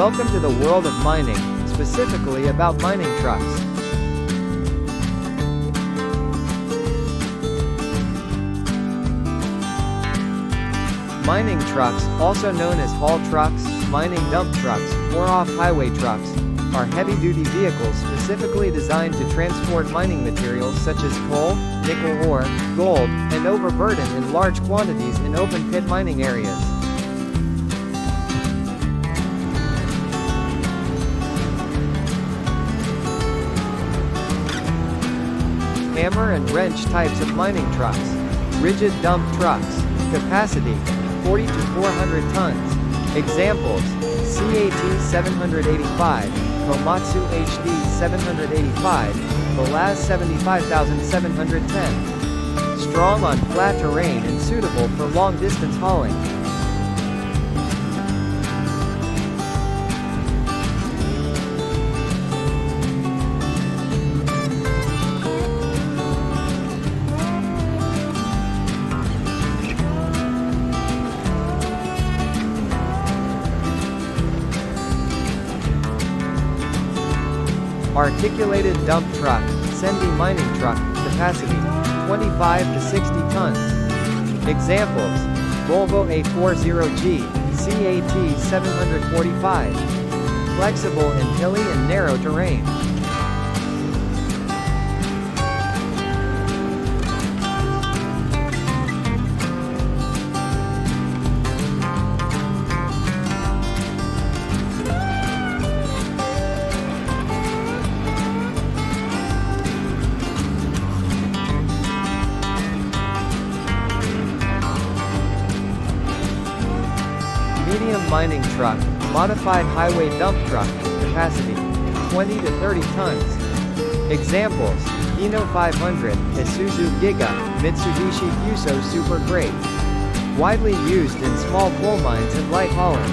Welcome to the world of mining, specifically about mining trucks. Mining trucks, also known as haul trucks, mining dump trucks, or off-highway trucks, are heavy-duty vehicles specifically designed to transport mining materials such as coal, nickel ore, gold, and overburden in large quantities in open-pit mining areas. Hammer and wrench types of mining trucks. Rigid dump trucks. Capacity 40 to 400 tons. Examples: CAT 785, Komatsu HD 785, Balaz 75710. Strong on flat terrain and suitable for long-distance hauling. Articulated dump truck, Sendi mining truck, capacity 25 to 60 tons. Examples: Volvo A40G, CAT 745. Flexible in hilly and narrow terrain. Medium mining truck, modified highway dump truck, capacity 20 to 30 tons. Examples: Hino 500, Isuzu Giga, Mitsubishi Fuso Super Great. Widely used in small coal mines and light hauling.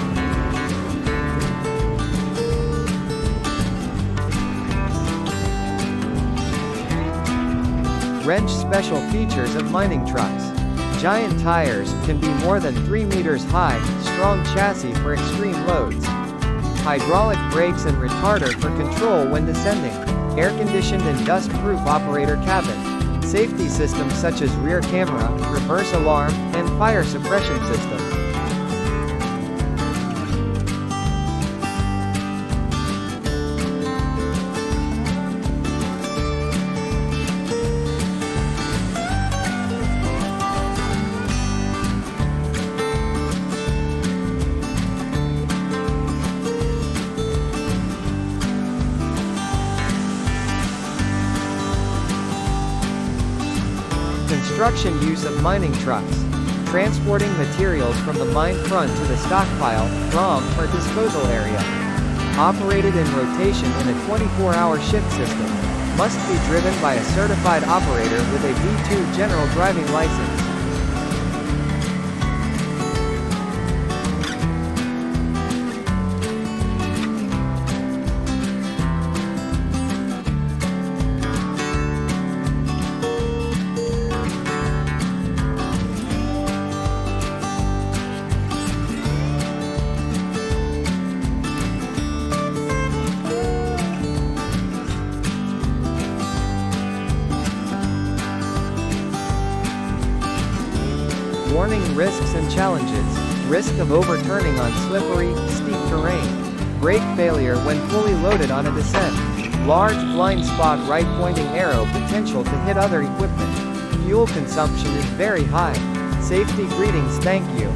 Wrench special features of mining trucks. Giant tires, can be more than 3 meters high, strong chassis for extreme loads. Hydraulic brakes and retarder for control when descending. Air-conditioned and dust-proof operator cabin. Safety systems such as rear camera, reverse alarm, and fire suppression system. Construction use of mining trucks. Transporting materials from the mine front to the stockpile, ROM, or disposal area. Operated in rotation in a 24-hour shift system. Must be driven by a certified operator with a D2 general driving license. Warning: risks and challenges. Risk of overturning on slippery, steep terrain. Brake failure when fully loaded on a descent. Large blind spot right pointing arrow potential to hit other equipment. Fuel consumption is very high. Safety greetings. Thank you.